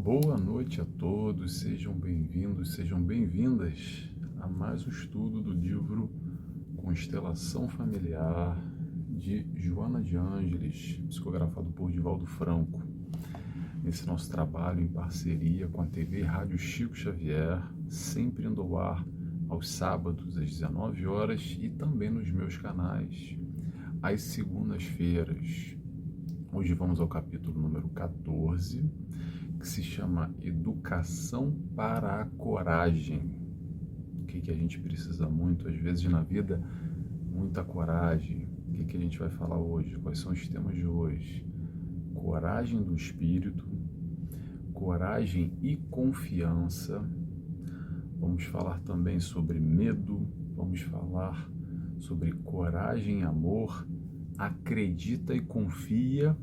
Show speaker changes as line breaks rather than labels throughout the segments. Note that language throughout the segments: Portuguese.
Boa noite a todos, sejam bem-vindos, sejam bem-vindas a mais um estudo do livro Constelação Familiar de Joana de Ângeles, psicografado por Divaldo Franco. Nesse nosso trabalho em parceria com a TV Rádio Chico Xavier, sempre indo ao ar aos sábados às 19 horas e também nos meus canais às segundas-feiras. Hoje vamos ao capítulo número 14, que se chama Educação para a Coragem. O que a gente precisa muito, às vezes, na vida? Muita coragem. O que a gente vai falar hoje? Quais são os temas de hoje? Coragem do espírito, coragem e confiança. Vamos falar também sobre medo, vamos falar sobre coragem e amor, acredita e confia.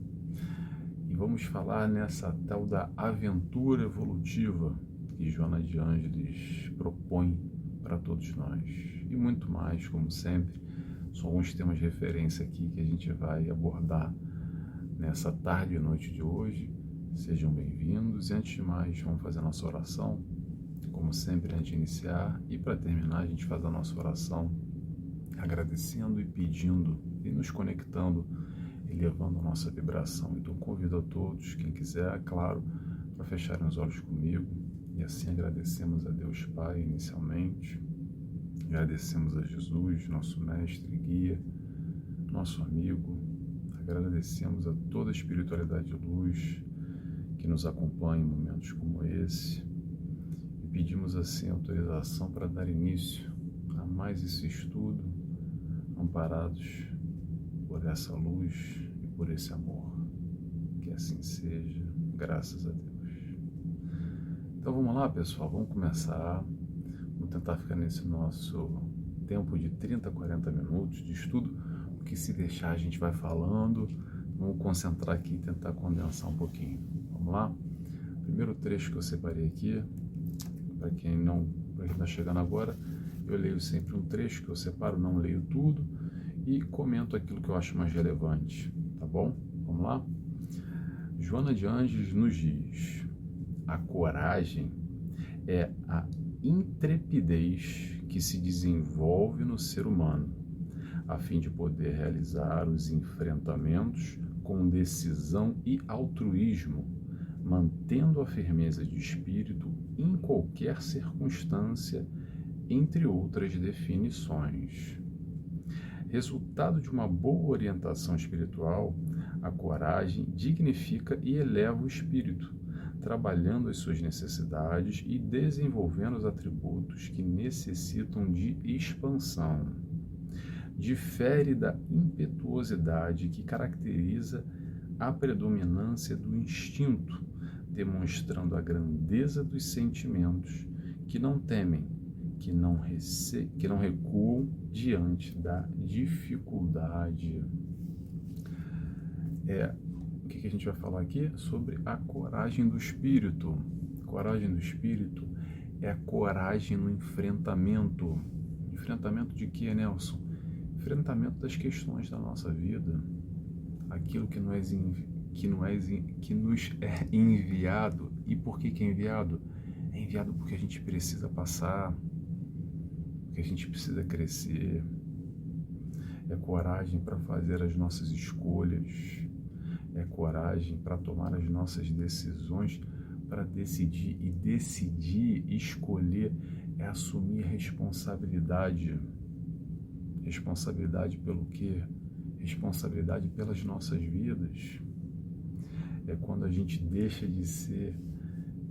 E vamos falar nessa tal da aventura evolutiva que Joana de Ângeles propõe para todos nós. E muito mais, como sempre, são alguns temas de referência aqui que a gente vai abordar nessa tarde e noite de hoje. Sejam bem-vindos. E antes de mais, vamos fazer a nossa oração. Como sempre, antes de iniciar e para terminar, a gente faz a nossa oração agradecendo e pedindo e nos conectando, elevando a nossa vibração. Então convido a todos, quem quiser, claro, para fecharem os olhos comigo e assim agradecemos a Deus Pai inicialmente, agradecemos a Jesus, nosso mestre e guia, nosso amigo, agradecemos a toda a espiritualidade de luz que nos acompanha em momentos como esse e pedimos assim autorização para dar início a mais esse estudo, amparados por essa luz e por esse amor. Que assim seja, graças a Deus. Então vamos lá, pessoal, vamos começar. Vamos tentar ficar nesse nosso tempo de 30, 40 minutos de estudo, porque se deixar a gente vai falando. Vamos concentrar aqui e tentar condensar um pouquinho. Vamos lá? Primeiro trecho que eu separei aqui, para quem está chegando agora, eu leio sempre um trecho que eu separo, não leio tudo, e comento aquilo que eu acho mais relevante, tá bom? Vamos lá? Joana de Ângeles nos diz: a coragem é a intrepidez que se desenvolve no ser humano, a fim de poder realizar os enfrentamentos com decisão e altruísmo, mantendo a firmeza de espírito em qualquer circunstância, entre outras definições. Resultado de uma boa orientação espiritual, a coragem dignifica e eleva o espírito, trabalhando as suas necessidades e desenvolvendo os atributos que necessitam de expansão. Difere da impetuosidade que caracteriza a predominância do instinto, demonstrando a grandeza dos sentimentos que não temem, que não recuam diante da dificuldade. O que a gente vai falar aqui? Sobre a coragem do espírito. Coragem do espírito é a coragem no enfrentamento. Enfrentamento de quê, Nelson? Enfrentamento das questões da nossa vida. Aquilo que nos é enviado. E por que é enviado? É enviado porque a gente precisa passar, porque a gente precisa crescer. É coragem para fazer as nossas escolhas, é coragem para tomar as nossas decisões, para decidir, e decidir, escolher, é assumir responsabilidade. Responsabilidade pelo quê? Responsabilidade pelas nossas vidas. É quando a gente deixa de ser,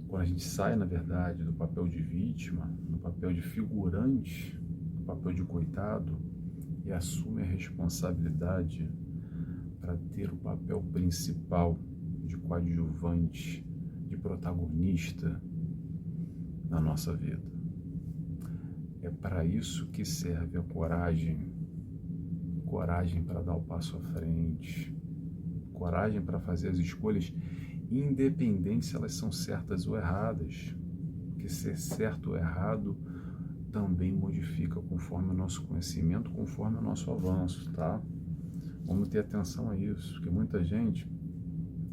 quando a gente sai, na verdade, do papel de vítima, do papel de figurante, do papel de coitado, e assume a responsabilidade para ter o papel principal de coadjuvante, de protagonista na nossa vida. É para isso que serve a coragem. Coragem para dar o passo à frente, coragem para fazer as escolhas, independente se elas são certas ou erradas, porque ser certo ou errado também modifica conforme o nosso conhecimento, conforme o nosso avanço, tá? Vamos ter atenção a isso, porque muita gente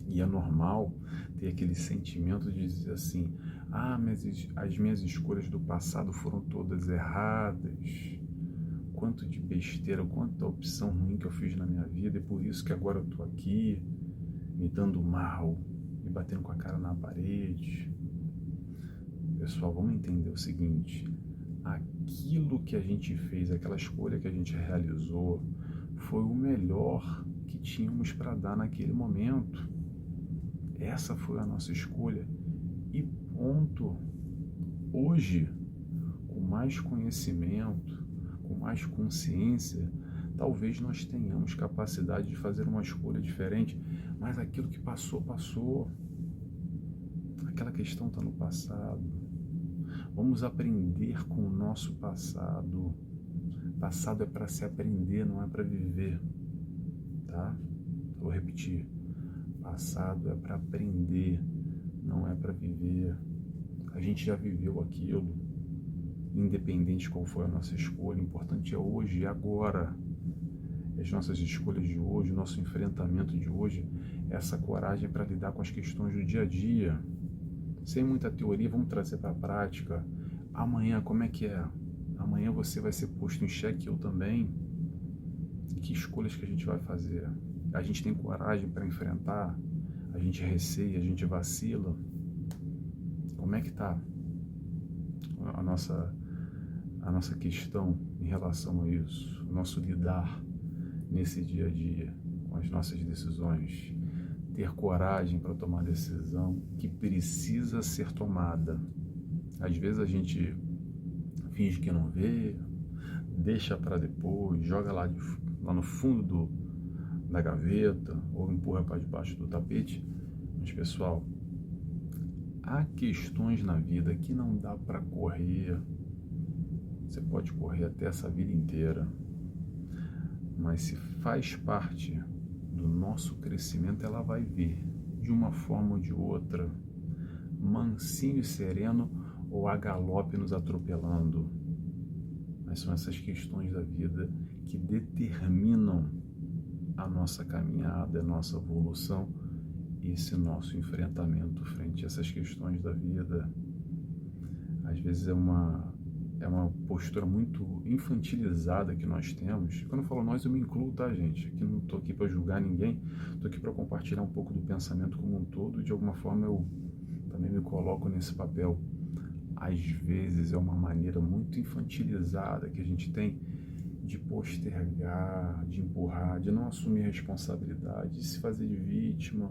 E é normal ter aquele sentimento de dizer assim, mas as minhas escolhas do passado foram todas erradas. Quanto de besteira, quanta opção ruim que eu fiz na minha vida, e por isso que agora eu tô aqui, me dando mal, me batendo com a cara na parede. Pessoal, vamos entender o seguinte, aquilo que a gente fez, aquela escolha que a gente realizou, foi o melhor que tínhamos para dar naquele momento. Essa foi a nossa escolha e ponto. Hoje, com mais conhecimento, com mais consciência, talvez nós tenhamos capacidade de fazer uma escolha diferente, mas aquilo que passou, passou. Aquela questão está no passado. Vamos aprender com o nosso passado. Passado é para se aprender, não é para viver, tá? Vou repetir. Passado é para aprender, não é para viver. A gente já viveu aquilo, independente qual foi a nossa escolha. O importante é hoje e agora. As nossas escolhas de hoje, o nosso enfrentamento de hoje, essa coragem para lidar com as questões do dia a dia. Sem muita teoria, vamos trazer para a prática. Amanhã, como é que é? Amanhã você vai ser posto em xeque, eu também. Que escolhas que a gente vai fazer? A gente tem coragem para enfrentar? A gente receia, a gente vacila? Como é que está a nossa questão em relação a isso? O nosso lidar nesse dia a dia com as nossas decisões? Ter coragem para tomar a decisão que precisa ser tomada. Às vezes a gente finge que não vê, deixa para depois, joga lá no fundo da gaveta ou empurra para debaixo do tapete. Mas, pessoal, há questões na vida que não dá para correr. Você pode correr até essa vida inteira, mas se faz parte do nosso crescimento, ela vai vir de uma forma ou de outra, mansinho e sereno ou a galope nos atropelando. Mas são essas questões da vida que determinam a nossa caminhada, a nossa evolução, esse nosso enfrentamento frente a essas questões da vida. Às vezes é uma postura muito infantilizada que nós temos. Quando eu falo nós, eu me incluo, tá, gente? Aqui não estou aqui para julgar ninguém, estou aqui para compartilhar um pouco do pensamento como um todo, e de alguma forma eu também me coloco nesse papel. Às vezes é uma maneira muito infantilizada que a gente tem de postergar, de empurrar, de não assumir responsabilidade, de se fazer de vítima,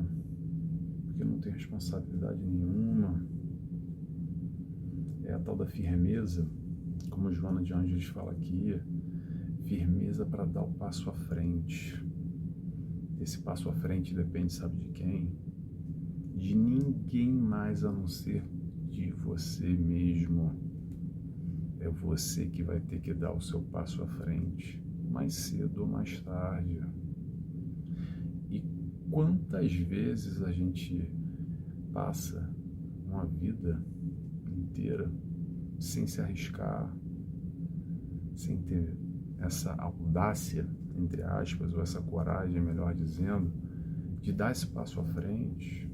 porque não tem responsabilidade nenhuma. É a tal da firmeza, como Joana de Ângeles fala aqui, firmeza para dar o passo à frente. Esse passo à frente depende, sabe de quem? De ninguém mais a não ser de você mesmo. É você que vai ter que dar o seu passo à frente, mais cedo ou mais tarde. E quantas vezes a gente passa uma vida inteira sem se arriscar, sem ter essa audácia, entre aspas, ou essa coragem, melhor dizendo, de dar esse passo à frente.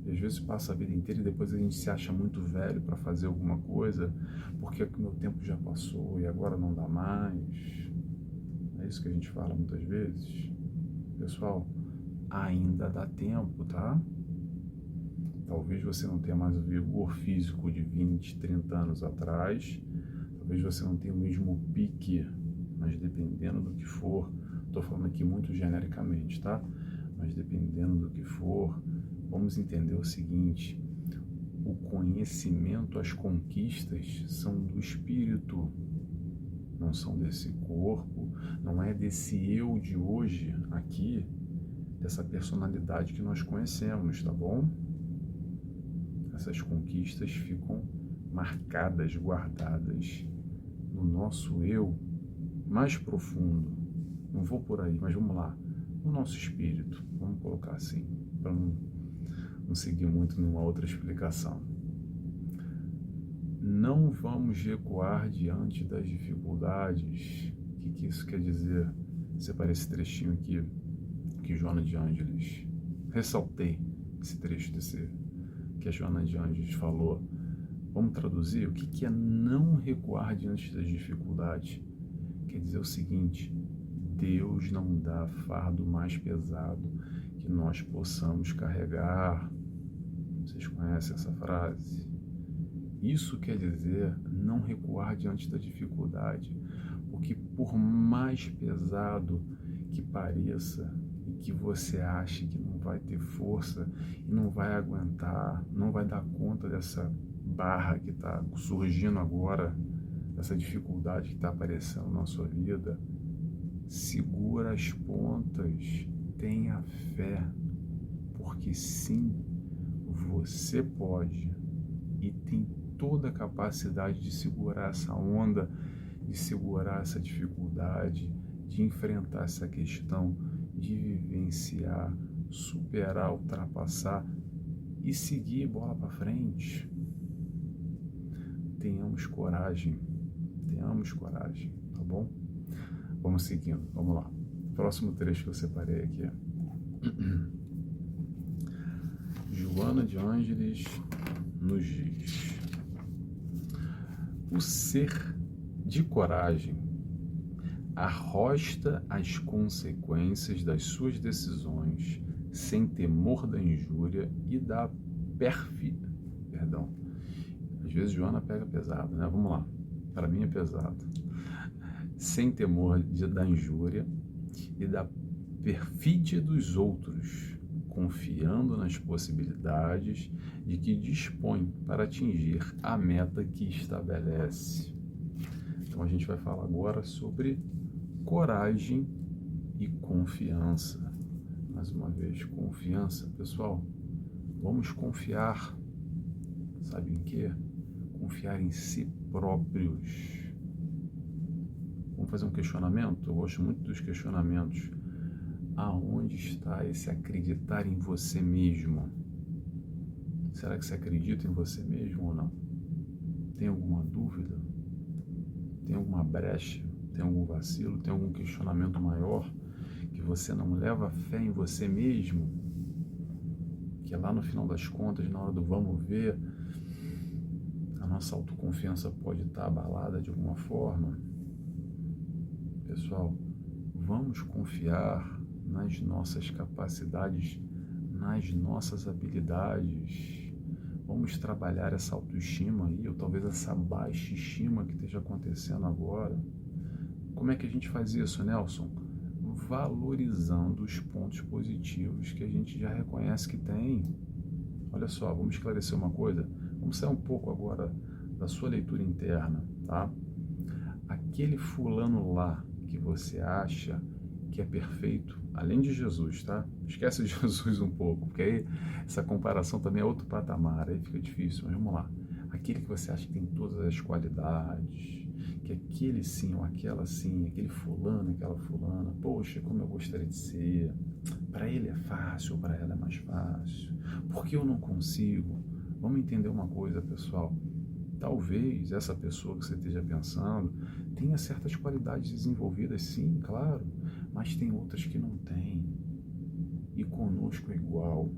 E às vezes passa a vida inteira e depois a gente se acha muito velho para fazer alguma coisa, porque o meu tempo já passou e agora não dá mais. É isso que a gente fala muitas vezes. Pessoal, ainda dá tempo, tá? Talvez você não tenha mais o vigor físico de 20, 30 anos atrás. Talvez você não tenha o mesmo pique, mas dependendo do que for, estou falando aqui muito genericamente, tá? Mas dependendo do que for, vamos entender o seguinte: o conhecimento, as conquistas são do espírito, não são desse corpo, não é desse eu de hoje aqui, dessa personalidade que nós conhecemos, tá bom? Essas conquistas ficam marcadas, guardadas no nosso eu mais profundo. Não vou por aí, mas vamos lá. No nosso espírito, vamos colocar assim, para não seguir muito numa outra explicação. Não vamos recuar diante das dificuldades. O que isso quer dizer? Separei esse trechinho aqui que Joana de Ângeles ressaltei esse trecho que a Joana de Ângeles falou. Vamos traduzir? O que é não recuar diante das dificuldades? Quer dizer o seguinte: Deus não dá fardo mais pesado que nós possamos carregar. Vocês conhecem essa frase? Isso quer dizer não recuar diante da dificuldade, porque por mais pesado que pareça e que você ache que não vai ter força e não vai aguentar, não vai dar conta dessa barra que está surgindo agora, essa dificuldade que está aparecendo na sua vida, segura as pontas, tenha fé, porque sim, você pode e tem toda a capacidade de segurar essa onda, de segurar essa dificuldade, de enfrentar essa questão, de vivenciar, superar, ultrapassar e seguir bola para frente. Tenhamos coragem, tá bom? Vamos seguindo, vamos lá. Próximo trecho que eu separei aqui. Joana de Ângeles nos diz: o ser de coragem arrosta as consequências das suas decisões sem temor da injúria e da pérfida. Às vezes Joana pega pesado, né? Vamos lá. Para mim é pesado. Sem temor da injúria e da perfídia dos outros, confiando nas possibilidades de que dispõe para atingir a meta que estabelece. Então a gente vai falar agora sobre coragem e confiança. Mais uma vez, confiança. Pessoal, vamos confiar. Sabe em quê? Confiar em si próprios. Vamos fazer um questionamento? Eu gosto muito dos questionamentos. Aonde está esse acreditar em você mesmo? Será que você acredita em você mesmo ou não? Tem alguma dúvida? Tem alguma brecha? Tem algum vacilo? Tem algum questionamento maior que você não leva fé em você mesmo? Que lá no final das contas, na hora do vamos ver, a nossa autoconfiança pode estar abalada de alguma forma? Pessoal, vamos confiar nas nossas capacidades, nas nossas habilidades. Vamos trabalhar essa autoestima aí, ou talvez essa baixa estima que esteja acontecendo agora. Como é que a gente faz isso, Nelson? Valorizando os pontos positivos que a gente já reconhece que tem. Olha só, vamos esclarecer uma coisa. Vamos sair um pouco agora da sua leitura interna, tá? Aquele fulano lá que você acha que é perfeito, além de Jesus, tá? Esquece de Jesus um pouco, porque aí essa comparação também é outro patamar, aí fica difícil, mas vamos lá. Aquele que você acha que tem todas as qualidades, que aquele sim ou aquela sim, aquele fulano, aquela fulana, poxa, como eu gostaria de ser, para ele é fácil ou para ela é mais fácil, por que eu não consigo? Vamos entender uma coisa, pessoal. Talvez essa pessoa que você esteja pensando tenha certas qualidades desenvolvidas, sim, claro, mas tem outras que não tem. E conosco é igual.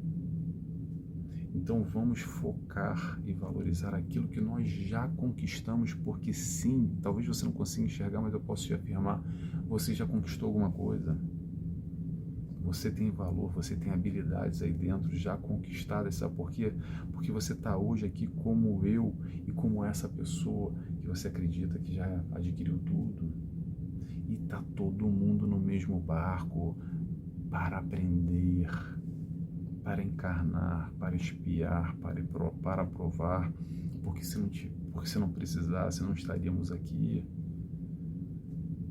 Então vamos focar e valorizar aquilo que nós já conquistamos, porque sim, talvez você não consiga enxergar, mas eu posso te afirmar, você já conquistou alguma coisa. Você tem valor, você tem habilidades aí dentro já conquistadas, sabe por quê? Porque você está hoje aqui como eu e como essa pessoa que você acredita que já adquiriu tudo. E está todo mundo no mesmo barco para aprender, para encarnar, para espiar, para provar, porque se não precisasse, não estaríamos aqui.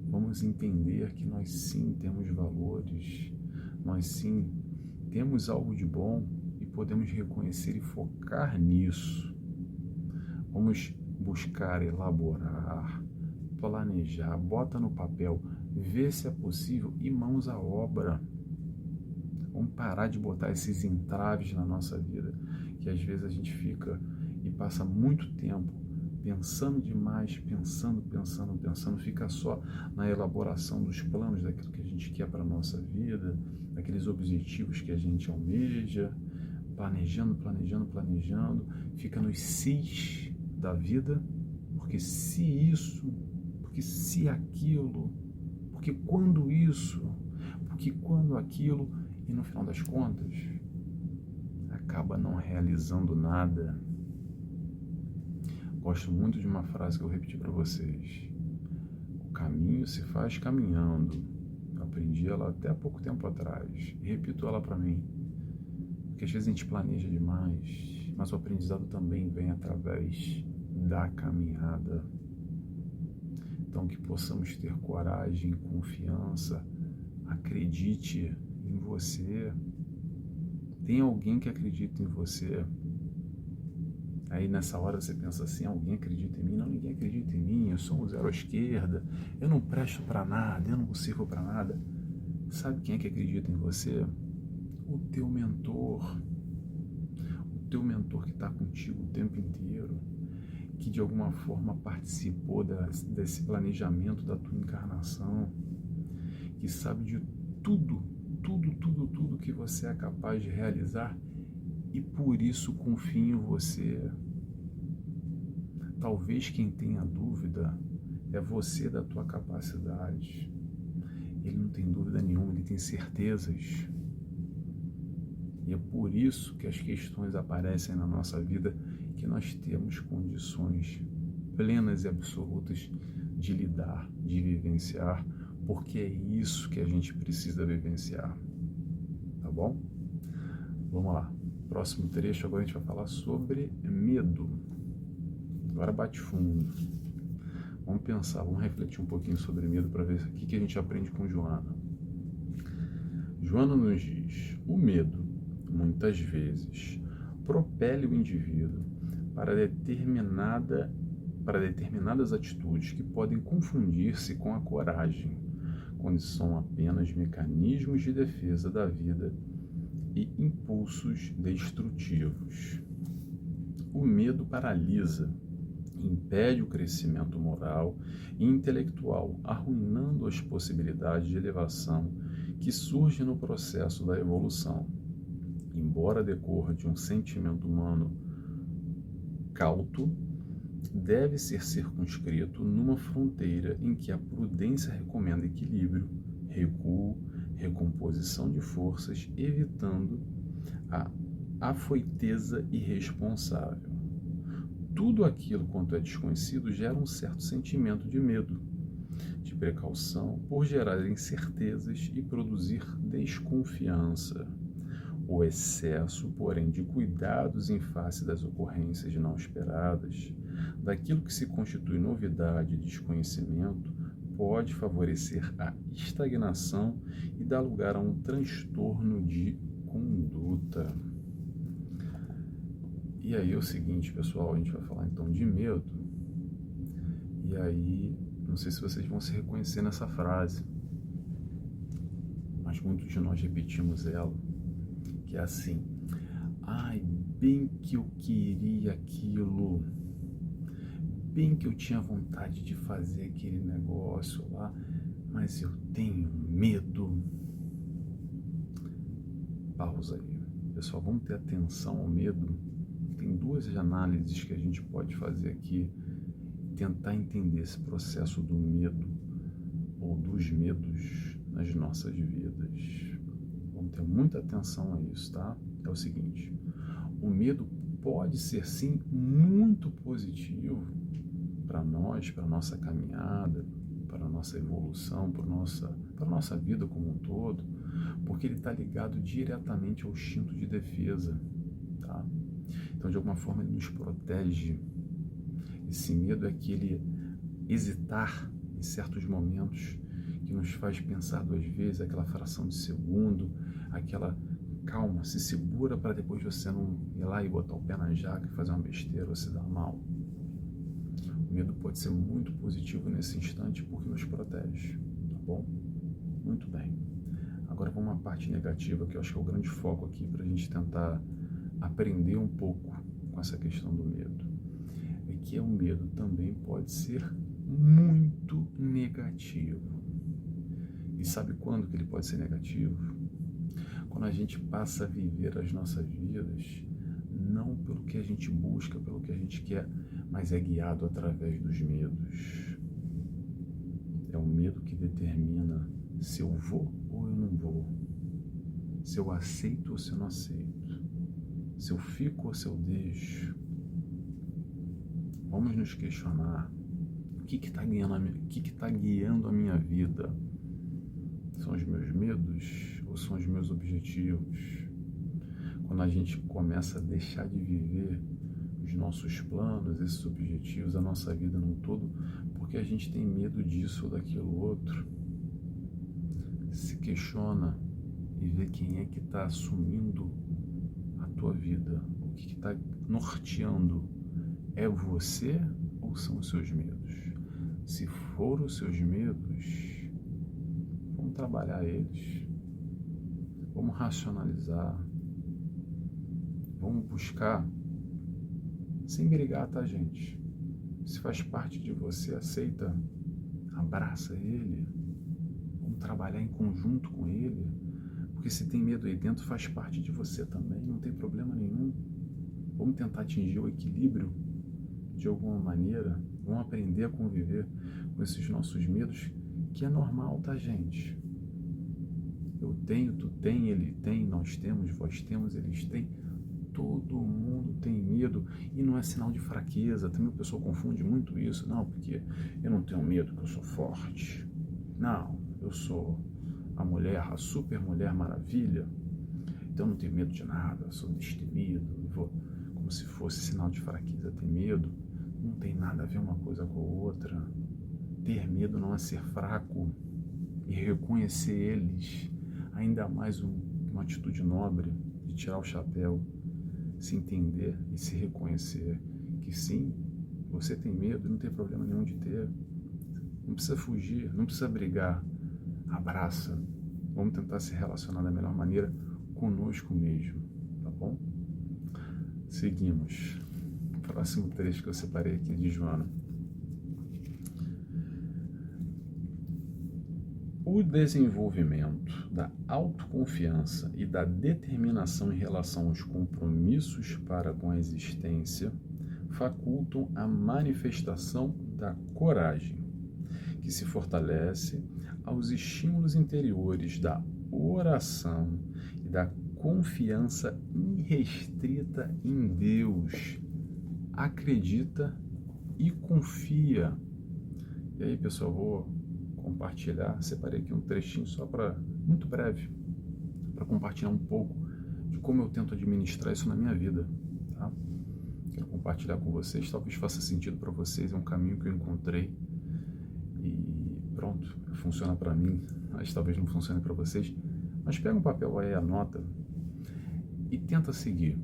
Vamos entender que nós sim temos valores, nós sim temos algo de bom e podemos reconhecer e focar nisso. Vamos buscar elaborar, planejar, bota no papel, ver se é possível e mãos à obra. Vamos parar de botar esses entraves na nossa vida, que às vezes a gente fica e passa muito tempo pensando demais, pensando, fica só na elaboração dos planos daquilo que a gente quer para a nossa vida, daqueles objetivos que a gente almeja. planejando, fica nos sis da vida, porque se isso, porque se aquilo, porque quando isso, porque quando aquilo, e no final das contas, acaba não realizando nada. Gosto muito de uma frase que eu repeti para vocês: o caminho se faz caminhando. Eu aprendi ela até há pouco tempo atrás e repito ela para mim, porque às vezes a gente planeja demais, mas o aprendizado também vem através da caminhada. Então, que possamos ter coragem, confiança, acredite em você. Tem alguém que acredita em você. Aí nessa hora você pensa assim: alguém acredita em mim? Não, ninguém acredita em mim, eu sou um zero à esquerda, eu não presto para nada, eu não sirvo para nada. Sabe quem é que acredita em você? O teu mentor que está contigo o tempo inteiro, que de alguma forma participou desse planejamento da tua encarnação, que sabe de tudo que você é capaz de realizar e por isso confia em você. Talvez quem tenha dúvida é você da tua capacidade. Ele não tem dúvida nenhuma, ele tem certezas. E é por isso que as questões aparecem na nossa vida, que nós temos condições plenas e absolutas de lidar, de vivenciar, porque é isso que a gente precisa vivenciar. Tá bom? Vamos lá. Próximo trecho, agora a gente vai falar sobre medo. Agora bate fundo. Vamos pensar, vamos refletir um pouquinho sobre medo para ver o que a gente aprende com Joana. Joana nos diz: o medo, muitas vezes, propele o indivíduo para determinadas atitudes que podem confundir-se com a coragem, quando são apenas mecanismos de defesa da vida e impulsos destrutivos. O medo paralisa, impede o crescimento moral e intelectual, arruinando as possibilidades de elevação que surgem no processo da evolução. Embora decorra de um sentimento humano cauto, deve ser circunscrito numa fronteira em que a prudência recomenda equilíbrio, recuo, recomposição de forças, evitando a afoiteza irresponsável. Tudo aquilo quanto é desconhecido gera um certo sentimento de medo, de precaução, por gerar incertezas e produzir desconfiança. O excesso, porém, de cuidados em face das ocorrências não esperadas, daquilo que se constitui novidade e desconhecimento, pode favorecer a estagnação e dar lugar a um transtorno de conduta. E aí é o seguinte, pessoal, a gente vai falar então de medo. E aí, não sei se vocês vão se reconhecer nessa frase, mas muitos de nós repetimos ela, que é assim: ai, bem que eu queria aquilo, bem que eu tinha vontade de fazer aquele negócio lá, mas eu tenho medo. Pausa aí. Pessoal, vamos ter atenção ao medo. Tem duas análises que a gente pode fazer aqui, tentar entender esse processo do medo ou dos medos nas nossas vidas. Vamos ter muita atenção a isso, tá? É o seguinte: o medo pode ser sim muito positivo para nós, para a nossa caminhada, para a nossa evolução, para a nossa vida como um todo, porque ele está ligado diretamente ao instinto de defesa, tá? Então, de alguma forma, ele nos protege. Esse medo é aquele hesitar em certos momentos que nos faz pensar duas vezes, aquela fração de segundo, aquela calma, se segura para depois você não ir lá e botar o pé na jaca e fazer uma besteira ou se dar mal. O medo pode ser muito positivo nesse instante porque nos protege, tá bom? Muito bem. Agora vamos à parte negativa, que eu acho que é o grande foco aqui para a gente tentar aprender um pouco com essa questão do medo. É que o medo também pode ser muito negativo. E sabe quando que ele pode ser negativo? quando a gente passa a viver as nossas vidas, não pelo que a gente busca, pelo que a gente quer, mas é guiado através dos medos. É o medo que determina se eu vou ou eu não vou, se eu aceito ou se eu não aceito, se eu fico ou se eu deixo. Vamos nos questionar. O que está guiando a minha vida? São os meus medos ou são os meus objetivos? Quando a gente começa a deixar de viver os nossos planos, esses objetivos, a nossa vida num todo, porque a gente tem medo disso ou daquilo outro, se questiona e vê quem é que está assumindo a tua vida, o que está norteando. É você ou são os seus medos? Se for os seus medos, vamos trabalhar eles, vamos racionalizar, vamos buscar, sem brigar, tá, gente? Se faz parte de você, aceita, abraça ele, vamos trabalhar em conjunto com ele, porque se tem medo aí dentro, faz parte de você também, não tem problema nenhum. Vamos tentar atingir o equilíbrio de alguma maneira, vamos aprender a conviver com esses nossos medos, que é normal, tá, gente? Eu tenho, tu tem, ele tem, nós temos, vós temos, eles têm. Todo mundo tem medo e não é sinal de fraqueza. Também o pessoal confunde muito isso. Não, porque eu não tenho medo, porque eu sou forte. Não, eu sou a mulher, a super mulher maravilha. Então eu não tenho medo de nada, eu sou destemido. Vou, como se fosse sinal de fraqueza ter medo. Não tem nada a ver uma coisa com a outra. Ter medo não é ser fraco. E reconhecer eles, ainda mais uma atitude nobre de tirar o chapéu, se entender e se reconhecer que sim, você tem medo, não tem problema nenhum de ter. Não precisa fugir, não precisa brigar. Abraça. Vamos tentar se relacionar da melhor maneira conosco mesmo, tá bom? Seguimos. Próximo trecho que eu separei aqui de Joana. O desenvolvimento da autoconfiança e da determinação em relação aos compromissos para com a existência facultam a manifestação da coragem, que se fortalece aos estímulos interiores da oração e da confiança irrestrita em Deus. Acredita e confia. E aí, pessoal, vou compartilhar, separei aqui um trechinho só para, muito breve, para compartilhar um pouco de como eu tento administrar isso na minha vida, tá? Quero compartilhar com vocês, talvez faça sentido para vocês, é um caminho que eu encontrei e pronto, funciona para mim, mas talvez não funcione para vocês, mas pega um papel aí, anota e tenta seguir,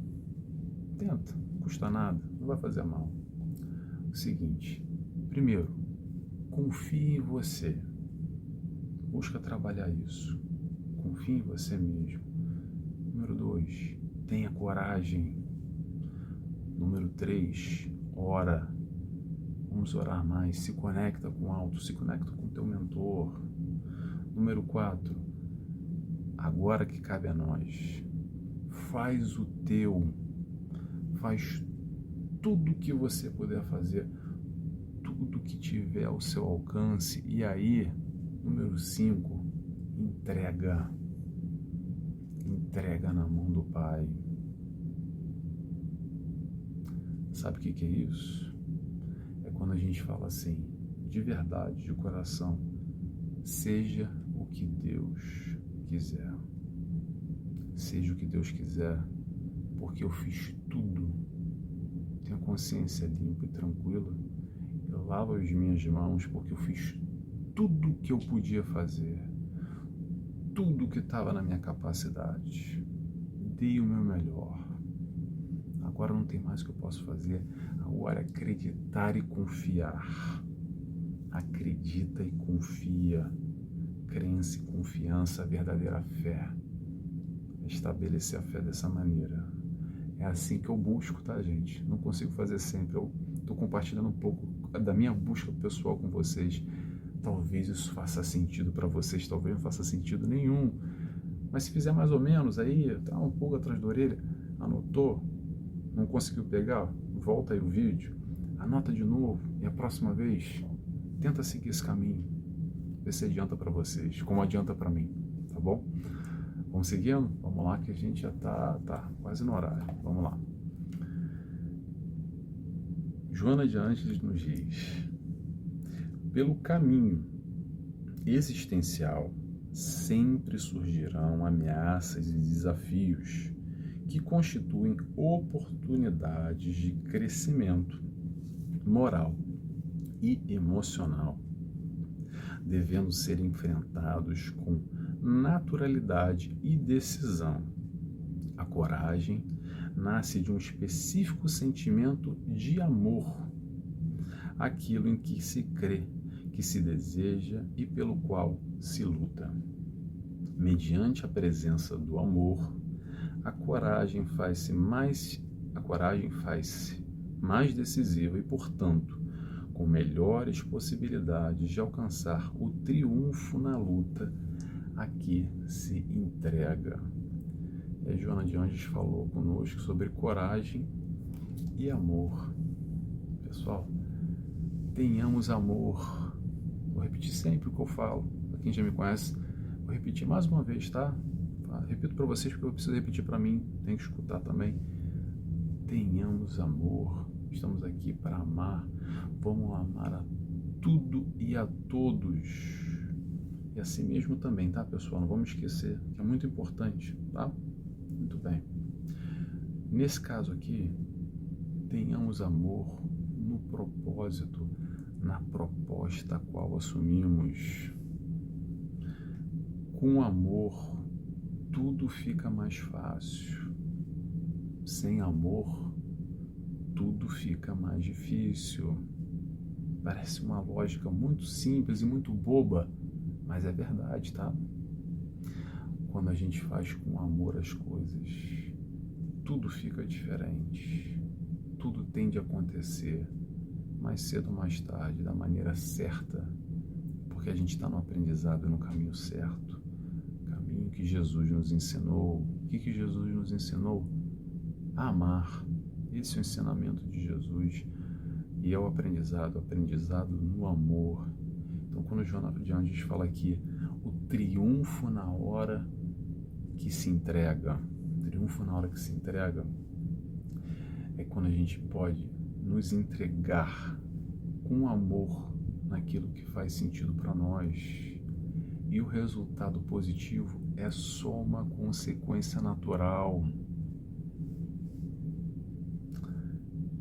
tenta, não custa nada, não vai fazer mal. O seguinte, primeiro, confie em você. Busca trabalhar isso. Confie em você mesmo. Número 2, tenha coragem. Número 3, ora. Vamos orar mais. Se conecta com o alto, se conecta com o teu mentor. Número 4, agora que cabe a nós. Faz o teu. Faz tudo o que você puder fazer. Tudo que tiver ao seu alcance. E aí, número 5, entrega. Entrega na mão do Pai. Sabe o que é isso? É quando a gente fala assim, de verdade, de coração, seja o que Deus quiser. Seja o que Deus quiser, porque eu fiz tudo. Tenho a consciência limpa e tranquila. Eu lavo as minhas mãos porque eu fiz tudo o que eu podia fazer, tudo que estava na minha capacidade, dei o meu melhor. Agora não tem mais o que eu posso fazer, agora é acreditar e confiar. Acredita e confia. Crença e confiança, a verdadeira fé. Estabelecer a fé dessa maneira. É assim que eu busco, tá, gente? Não consigo fazer sempre, eu estou compartilhando um pouco da minha busca pessoal com vocês. Talvez isso faça sentido para vocês, talvez não faça sentido nenhum, Mas se fizer mais ou menos aí, tá um pouco atrás da orelha, anotou, não conseguiu pegar, volta aí o vídeo, anota de novo e a próxima vez tenta seguir esse caminho, ver se adianta para vocês, como adianta para mim, tá bom? Vamos seguindo? Vamos lá que a gente já tá quase no horário, vamos lá. Joana de Ângeles nos diz: pelo caminho existencial sempre surgirão ameaças e desafios que constituem oportunidades de crescimento moral e emocional, devendo ser enfrentados com naturalidade e decisão. A coragem nasce de um específico sentimento de amor, aquilo em que se crê, que se deseja e pelo qual se luta. Mediante a presença do amor, a coragem faz-se mais decisiva e, portanto, com melhores possibilidades de alcançar o triunfo na luta a que se entrega. E a Joana de Ângeles falou conosco sobre coragem e amor. Pessoal, tenhamos amor. Vou repetir sempre o que eu falo. Para quem já me conhece, vou repetir mais uma vez, tá? Repito para vocês porque eu preciso repetir para mim. Tem que escutar também. Tenhamos amor. Estamos aqui para amar. Vamos amar a tudo e a todos. E a si mesmo também, tá, pessoal? Não vamos esquecer, que é muito importante, tá? Muito bem. Nesse caso aqui, tenhamos amor no propósito, na proposta a qual assumimos. Com amor, tudo fica mais fácil. Sem amor, tudo fica mais difícil. Parece uma lógica muito simples e muito boba, mas é verdade, tá? Quando a gente faz com amor as coisas, tudo fica diferente. Tudo tende a acontecer mais cedo ou mais tarde, da maneira certa, porque a gente está no aprendizado, no caminho certo, caminho que Jesus nos ensinou. O que Jesus nos ensinou? A amar. Esse é o ensinamento de Jesus e é o aprendizado no amor. Então, quando Joana de Ângeles fala aqui, o triunfo na hora que se entrega, é quando a gente pode nos entregar com amor naquilo que faz sentido para nós, e o resultado positivo é só uma consequência natural.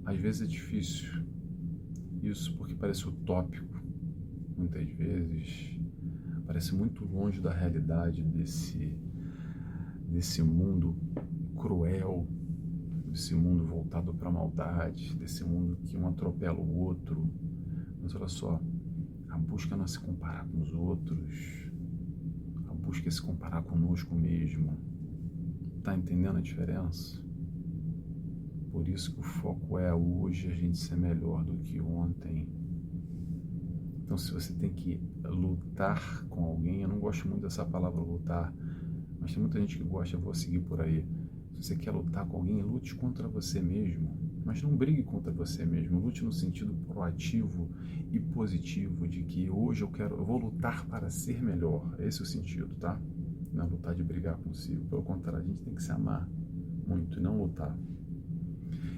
Às vezes é difícil isso porque parece utópico, muitas vezes parece muito longe da realidade desse mundo cruel, desse mundo voltado para a maldade, desse mundo que um atropela o outro. Mas olha só, a busca não é se comparar com os outros, a busca é se comparar conosco mesmo. Tá entendendo a diferença? Por isso que o foco é hoje a gente ser melhor do que ontem. Então, se você tem que lutar com alguém, eu não gosto muito dessa palavra lutar, mas tem muita gente que gosta, eu vou seguir por aí. Se você quer lutar com alguém, lute contra você mesmo, mas não brigue contra você mesmo. Lute no sentido proativo e positivo de que hoje eu vou lutar para ser melhor. Esse é o sentido, tá? Não é lutar de brigar consigo. Pelo contrário, a gente tem que se amar muito e não lutar.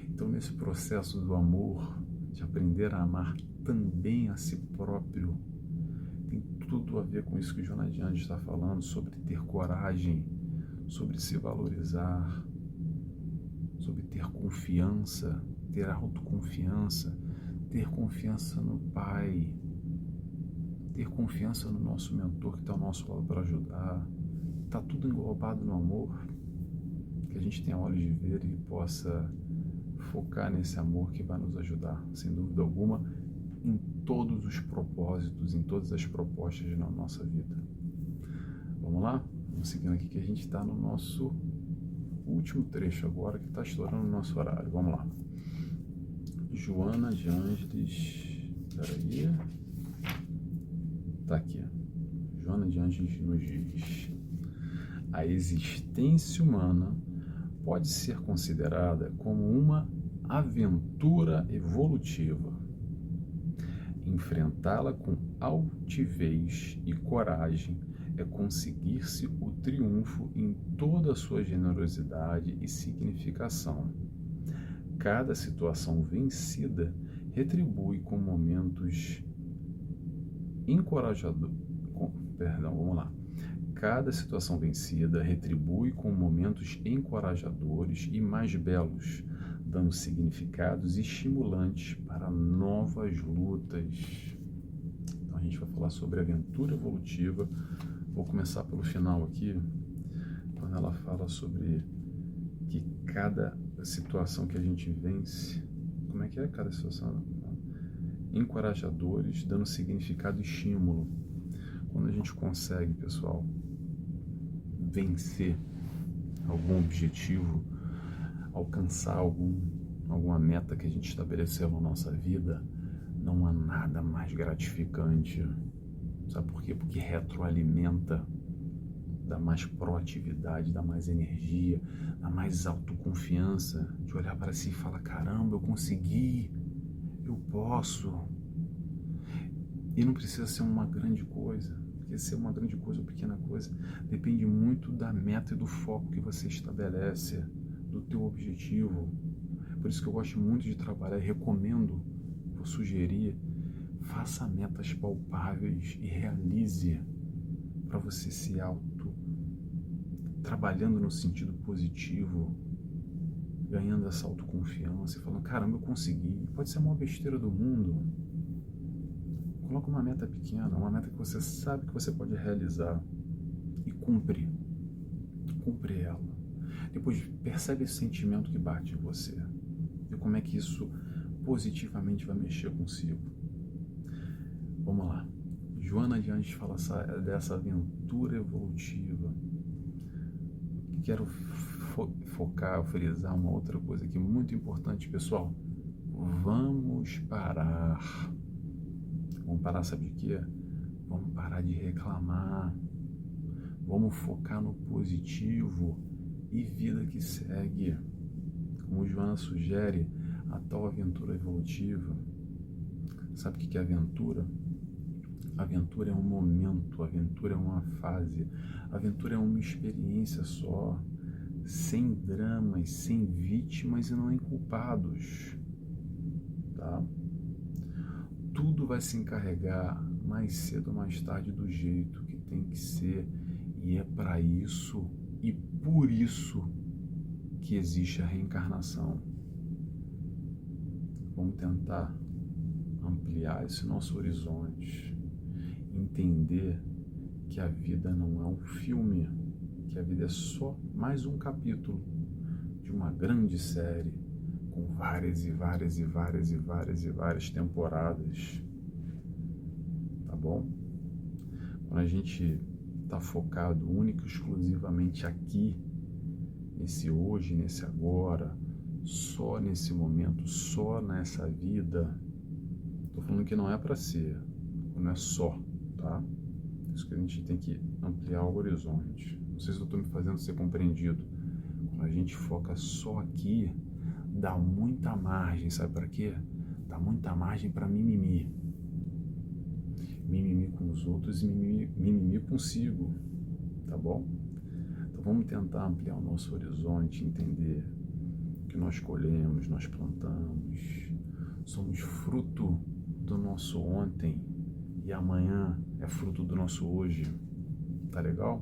Então, nesse processo do amor, de aprender a amar também a si próprio, tem tudo a ver com isso que Joana de Ângeles está falando, sobre ter coragem, sobre se valorizar, sobre ter confiança, ter autoconfiança, ter confiança no Pai, ter confiança no nosso mentor que está ao nosso lado para ajudar. Está tudo englobado no amor, que a gente tenha olhos de ver e possa focar nesse amor que vai nos ajudar, sem dúvida alguma, em todos os propósitos, em todas as propostas na nossa vida. Vamos lá? Vamos seguindo aqui que a gente está no nosso último trecho agora, que está estourando o nosso horário. Vamos lá. Joana de Ângeles, peraí, tá aqui. Joana de Ângeles nos diz: A existência humana pode ser considerada como uma aventura evolutiva. Enfrentá-la com altivez e coragem é conseguir-se o triunfo em toda a sua generosidade e significação. Cada situação vencida retribui com momentos encorajadores. Cada situação vencida retribui com momentos encorajadores e mais belos, dando significados estimulantes para novas lutas. Então a gente vai falar sobre aventura evolutiva. Vou começar pelo final aqui, quando ela fala sobre que cada situação que a gente vence, como é que é cada situação? Encorajadores, dando significado e estímulo. Quando a gente consegue, pessoal, vencer algum objetivo, alcançar alguma meta que a gente estabeleceu na nossa vida, não há nada mais gratificante. Sabe por quê? Porque retroalimenta, dá mais proatividade, dá mais energia, dá mais autoconfiança, de olhar para si e falar, caramba, eu consegui, eu posso. E não precisa ser uma grande coisa, porque ser uma grande coisa ou pequena coisa depende muito da meta e do foco que você estabelece, do teu objetivo. Por isso que eu gosto muito de trabalhar e recomendo, vou sugerir, faça metas palpáveis e realize para você se trabalhando no sentido positivo, ganhando essa autoconfiança e falando, caramba, eu consegui. Pode ser a maior besteira do mundo. Coloca uma meta pequena, uma meta que você sabe que você pode realizar e cumpre ela. Depois percebe esse sentimento que bate em você e como é que isso positivamente vai mexer consigo. Vamos lá. Joana de Anjos fala dessa aventura evolutiva. Quero focar, frisar uma outra coisa aqui muito importante, pessoal. Vamos parar. Vamos parar, sabe de quê? Vamos parar de reclamar. Vamos focar no positivo e vida que segue. Como Joana sugere, a tal aventura evolutiva. Sabe o que é aventura? Aventura é um momento, aventura é uma fase, aventura é uma experiência só, sem dramas, sem vítimas e não em culpados, tá? Tudo vai se encarregar mais cedo ou mais tarde do jeito que tem que ser, e é para isso e por isso que existe a reencarnação. Vamos tentar ampliar esse nosso horizonte, entender que a vida não é um filme, que a vida é só mais um capítulo de uma grande série com várias temporadas, tá bom? Quando a gente está focado única e exclusivamente aqui, nesse hoje, nesse agora, só nesse momento, só nessa vida, tô falando que não é para ser, não é só, tá? Isso que a gente tem que ampliar o horizonte. Não sei se eu estou me fazendo ser compreendido. Quando a gente foca só aqui, dá muita margem, sabe para quê? Dá muita margem para mimimi. Mimimi com os outros e mimimi consigo, tá bom? Então vamos tentar ampliar o nosso horizonte, entender que nós colhemos, nós plantamos, somos fruto do nosso ontem e amanhã é fruto do nosso hoje, tá legal?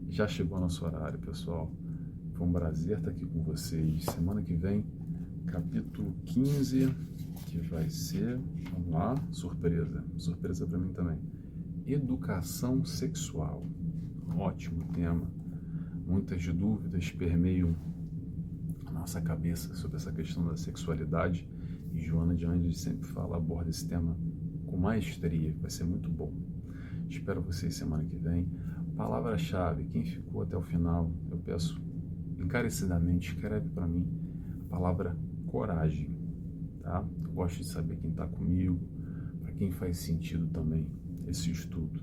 Já chegou nosso horário, pessoal. Foi um prazer estar aqui com vocês. Semana que vem, capítulo 15, que vai ser, vamos lá, surpresa para mim também. Educação sexual. Ótimo tema. Muitas dúvidas permeiam a nossa cabeça sobre essa questão da sexualidade. E Joana de Anjos sempre aborda esse tema com maestria. Vai ser muito bom. Espero vocês semana que vem. Palavra-chave, quem ficou até o final, eu peço encarecidamente, escreve para mim a palavra coragem, tá? Eu gosto de saber quem está comigo, para quem faz sentido também esse estudo,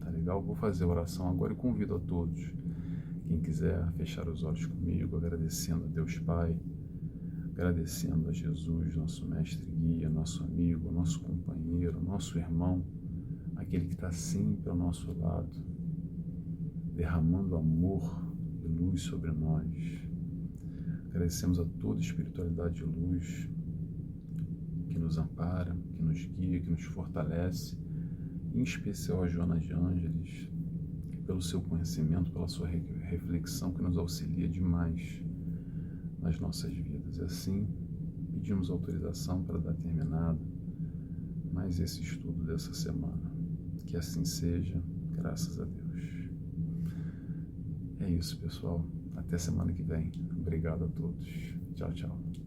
tá legal? Vou fazer a oração agora e convido a todos Quem quiser fechar os olhos comigo, agradecendo a Deus Pai, agradecendo a Jesus, nosso mestre e guia, nosso amigo, nosso companheiro, nosso irmão, aquele que está sempre ao nosso lado, derramando amor e luz sobre nós. Agradecemos a toda a espiritualidade de luz que nos ampara, que nos guia, que nos fortalece, em especial a Joana de Ângeles, pelo seu conhecimento, pela sua reflexão que nos auxilia demais nas nossas vidas. E assim, pedimos autorização para dar terminado mais esse estudo dessa semana. Que assim seja, graças a Deus. É isso, pessoal. Até semana que vem. Obrigado a todos. Tchau, tchau.